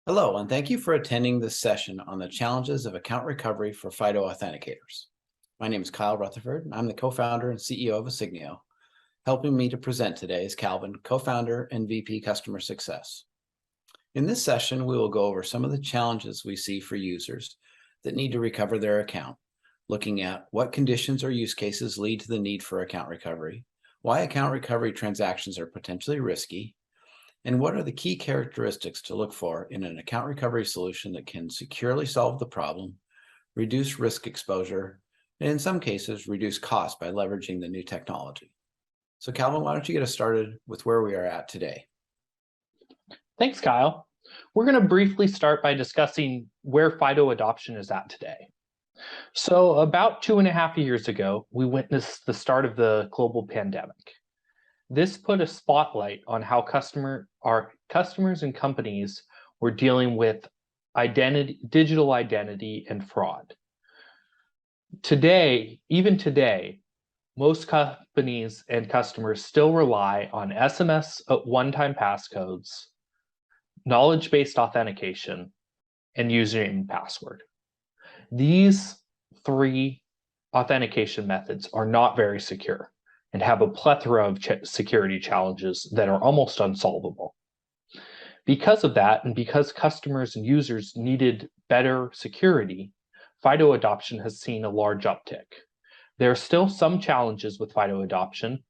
Hello, and thank you for attending this session on the challenges of account recovery for FIDO authenticators. My name is Kyle Rutherford, and I'm the co-founder and CEO of Asignio. Helping me to present today is Calvin, co-founder and VP Customer Success. In this session, we will go over some of the challenges we see for users that need to recover their account, looking at what conditions or use cases lead to the need for account recovery, why account recovery transactions are potentially risky, and what are the key characteristics to look for in an account recovery solution that can securely solve the problem, reduce risk exposure, and in some cases, reduce cost by leveraging the new technology. So Calvin, why don't you get us started with where we are at today? Thanks, Kyle. We're going to briefly start by discussing where FIDO adoption is at today. So about 2.5 years ago, we witnessed the start of the global pandemic. This put a spotlight on how our customers and companies were dealing with digital identity and fraud. Even today, most companies and customers still rely on SMS one-time passcodes, knowledge-based authentication, and username and password. These three authentication methods are not very secure and have a plethora of security challenges that are almost unsolvable. Because of that, and because customers and users needed better security, FIDO adoption has seen a large uptick. There are still some challenges with FIDO adoption,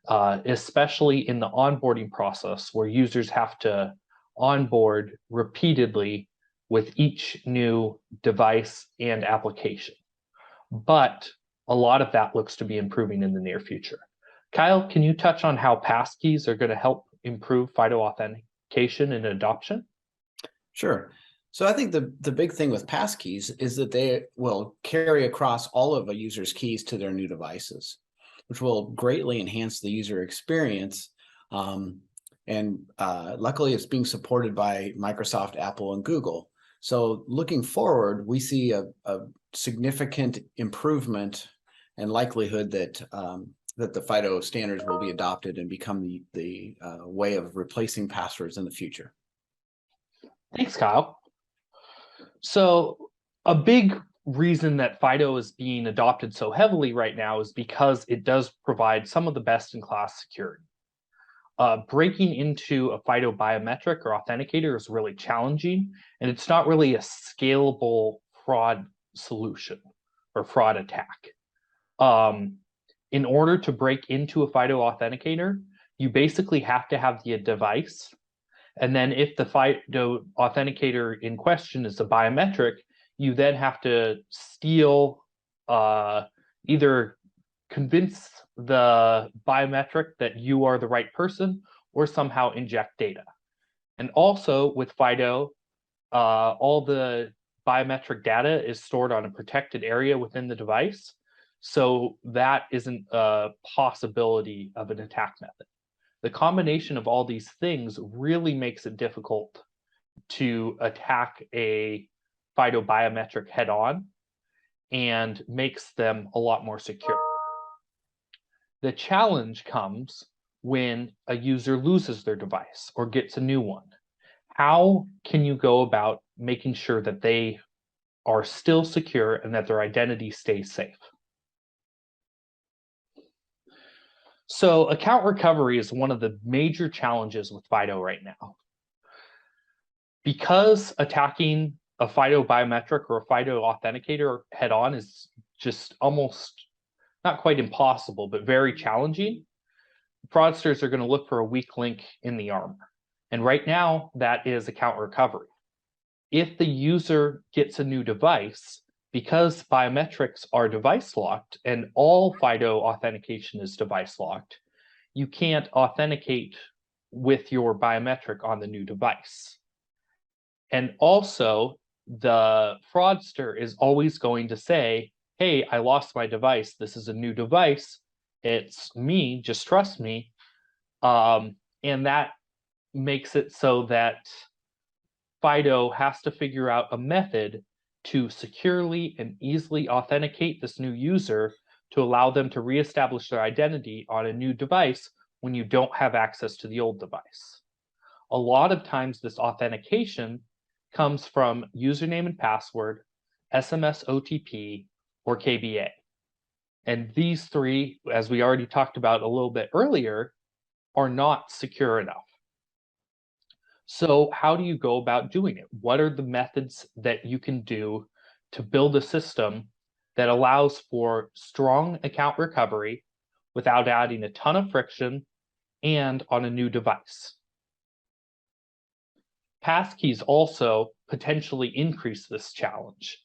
especially in the onboarding process where users have to onboard repeatedly with each new device and application. But a lot of that looks to be improving in the near future. Kyle, can you touch on how passkeys are going to help improve FIDO authentication and adoption? Sure. So I think the big thing with passkeys is that they will carry across all of a user's keys to their new devices, which will greatly enhance the user experience. Luckily, it's being supported by Microsoft, Apple, and Google. So looking forward, we see a significant improvement and likelihood that that the FIDO standards will be adopted and become the way of replacing passwords in the future. Thanks, Kyle. So a big reason that FIDO is being adopted so heavily right now is because it does provide some of the best-in-class security. Breaking into a FIDO biometric or authenticator is really challenging, and it's not really a scalable fraud solution or fraud attack. In order to break into a FIDO authenticator, you basically have to have the device. And then if the FIDO authenticator in question is a biometric, you then have to steal, either convince the biometric that you are the right person or somehow inject data. And also with FIDO, all the biometric data is stored on a protected area within the device. So that isn't a possibility of an attack method. The combination of all these things really makes it difficult to attack a FIDO biometric head-on and makes them a lot more secure. The challenge comes when a user loses their device or gets a new one. How can you go about making sure that they are still secure and that their identity stays safe? So account recovery is one of the major challenges with FIDO right now. Because attacking a FIDO biometric or a FIDO authenticator head-on is just almost not quite impossible, but very challenging, fraudsters are going to look for a weak link in the armor. And right now, that is account recovery. If the user gets a new device, because biometrics are device locked and all FIDO authentication is device locked, you can't authenticate with your biometric on the new device. And also, the fraudster is always going to say, hey, I lost my device. This is a new device. It's me. Just trust me. And that makes it so that FIDO has to figure out a method to securely and easily authenticate this new user to allow them to reestablish their identity on a new device when you don't have access to the old device. A lot of times this authentication comes from username and password, SMS OTP, or KBA. And these three, as we already talked about a little bit earlier, are not secure enough. So how do you go about doing it? What are the methods that you can do to build a system that allows for strong account recovery without adding a ton of friction and on a new device? Passkeys also potentially increase this challenge.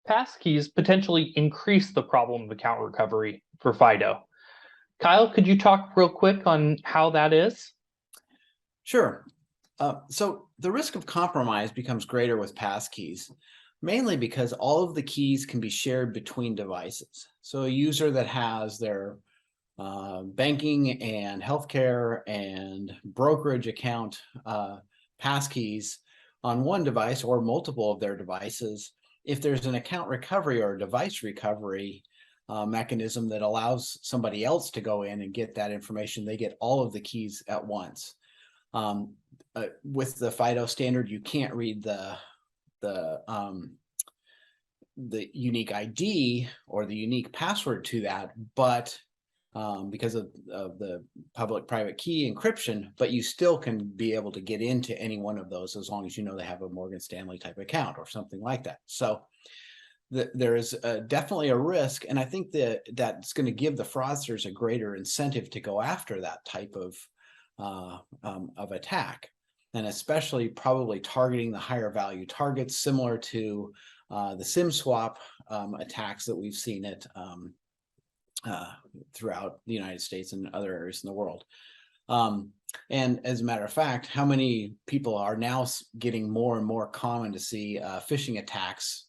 Passkeys potentially increase the problem of account recovery for FIDO. Kyle, could you talk real quick on how that is? Sure. So the risk of compromise becomes greater with passkeys, mainly because all of the keys can be shared between devices. So a user that has their banking and healthcare and brokerage account passkeys on one device or multiple of their devices, if there's an account recovery or a device recovery mechanism that allows somebody else to go in and get that information, they get all of the keys at once. With the FIDO standard, you can't read the unique ID or the unique password to that, but because of the public-private key encryption, but you still can be able to get into any one of those as long as you know they have a Morgan Stanley type account or something like that. So there is definitely a risk, and I think that that's going to give the fraudsters a greater incentive to go after that type of attack, and especially probably targeting the higher value targets, similar to the SIM swap attacks that we've seen it throughout the United States and other areas in the world. And as a matter of fact, how many people are now getting more and more common to see phishing attacks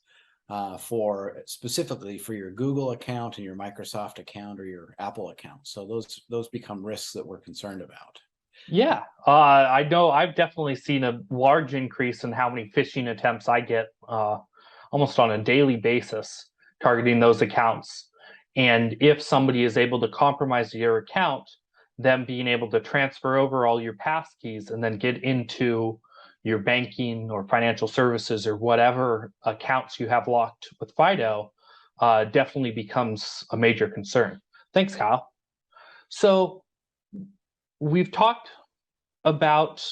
specifically for your Google account and your Microsoft account or your Apple account. So those become risks that we're concerned about. Yeah, I know I've definitely seen a large increase in how many phishing attempts I get almost on a daily basis targeting those accounts. And if somebody is able to compromise your account, them being able to transfer over all your passkeys and then get into your banking or financial services or whatever accounts you have locked with FIDO definitely becomes a major concern. Thanks, Kyle. So we've talked about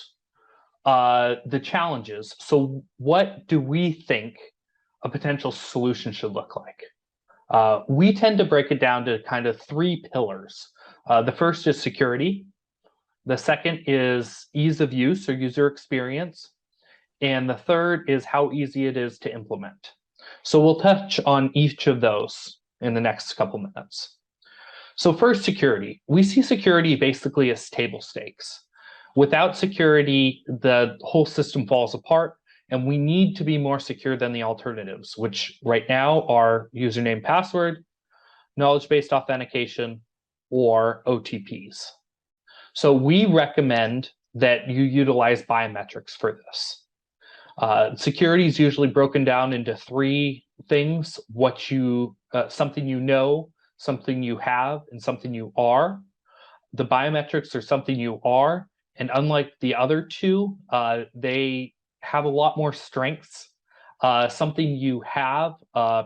the challenges. So what do we think a potential solution should look like? We tend to break it down to kind of three pillars. The first is security. The second is ease of use or user experience. And the third is how easy it is to implement. So we'll touch on each of those in the next couple minutes. So first, security. We see security basically as table stakes. Without security, the whole system falls apart, and we need to be more secure than the alternatives, which right now are username, password, knowledge-based authentication, or OTPs. So we recommend that you utilize biometrics for this. Security is usually broken down into three things: something you know, something you have, and something you are. The biometrics are something you are, and unlike the other two, they have a lot more strengths. Something you have,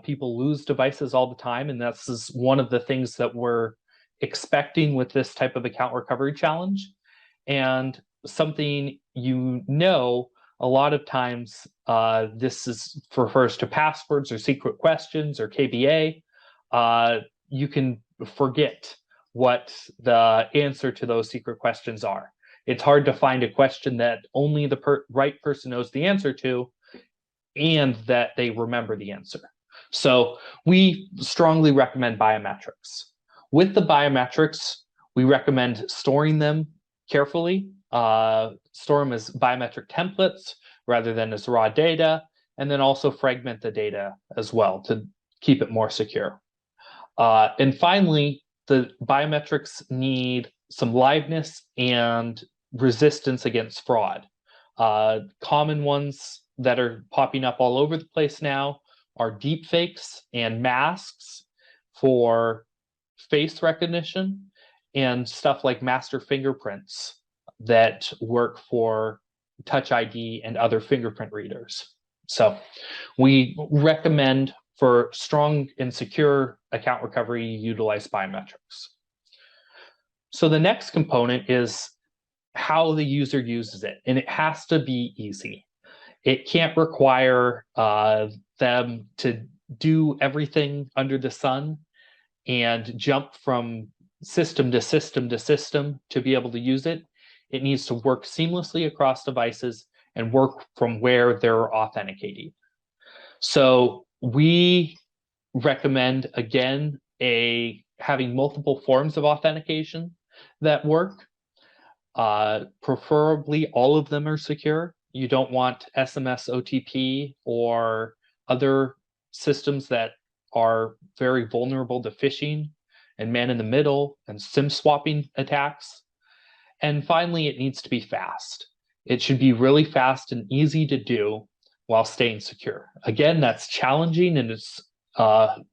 people lose devices all the time, and this is one of the things that we're expecting with this type of account recovery challenge. And something you know, a lot of times this refers to passwords or secret questions or KBA. You can forget what the answer to those secret questions are. It's hard to find a question that only the right person knows the answer to and that they remember the answer. So we strongly recommend biometrics. With the biometrics, we recommend storing them carefully, store them as biometric templates rather than as raw data, and then also fragment the data as well to keep it more secure. And finally, the biometrics need some liveness and resistance against fraud. Common ones that are popping up all over the place now are deepfakes and masks for face recognition and stuff like master fingerprints that work for Touch ID, and other fingerprint readers. So we recommend for strong and secure account recovery, utilize biometrics. So the next component is how the user uses it, and it has to be easy. It can't require them to do everything under the sun and jump from system to system to system to be able to use it. It needs to work seamlessly across devices and work from where they're authenticating. So we recommend, again, having multiple forms of authentication that work. Preferably all of them are secure. You don't want SMS OTP or other systems that are very vulnerable to phishing and man in the middle and SIM swapping attacks. And finally, it needs to be fast. It should be really fast and easy to do while staying secure. Again, that's challenging, and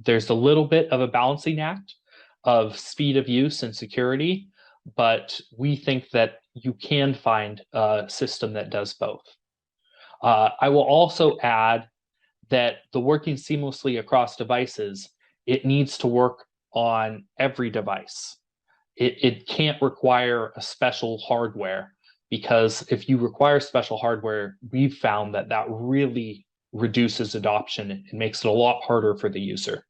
there's a little bit of a balancing act of speed of use and security, but we think that you can find a system that does both. I will also add that the working seamlessly across devices, it needs to work on every device. It can't require a special hardware, because if you require special hardware, we've found that that really reduces adoption and makes it a lot harder for the user,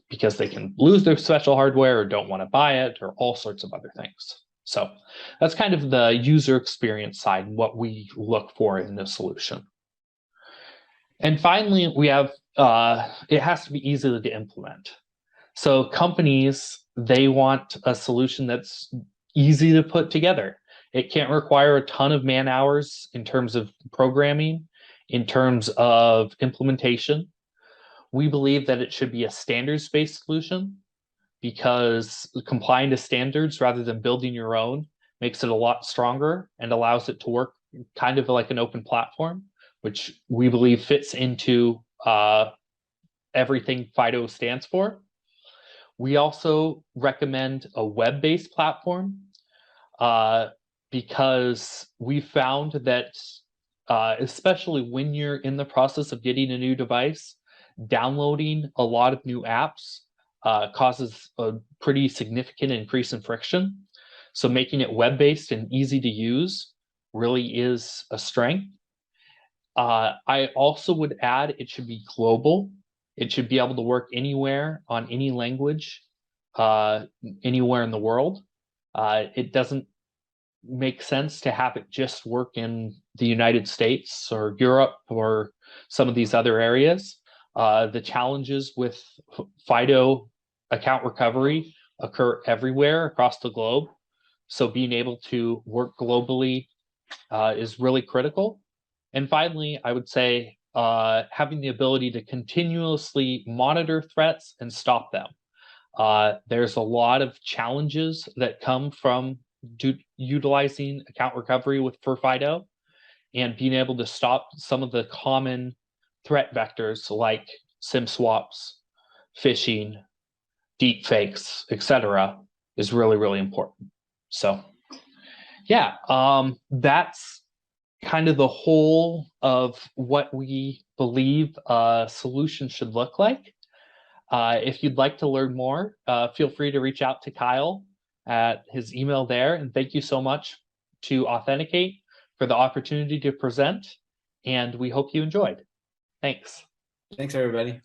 because they can lose their special hardware or don't want to buy it or all sorts of other things. So that's kind of the user experience side and what we look for in the solution. And finally, we have, it has to be easy to implement. So companies, they want a solution that's easy to put together. It can't require a ton of man hours in terms of programming, in terms of implementation. We believe that it should be a standards-based solution, because complying to standards rather than building your own makes it a lot stronger and allows it to work kind of like an open platform, which we believe fits into everything FIDO stands for. We also recommend a web-based platform because we found that especially when you're in the process of getting a new device, downloading a lot of new apps causes a pretty significant increase in friction. So making it web-based and easy to use really is a strength. I also would add it should be global. It should be able to work anywhere on any language, anywhere in the world. It doesn't make sense to have it just work in the United States or Europe or some of these other areas. The challenges with FIDO account recovery occur everywhere across the globe. So being able to work globally is really critical. And finally, I would say having the ability to continuously monitor threats and stop them. There's a lot of challenges that come from utilizing account recovery for FIDO, and being able to stop some of the common threat vectors like SIM swaps, phishing, deep fakes, etc., is really, really important. So yeah, that's kind of the whole of what we believe a solution should look like. If you'd like to learn more, feel free to reach out to Kyle at his email there. And thank you so much to Authenticate for the opportunity to present. And we hope you enjoyed. Thanks. Thanks, everybody.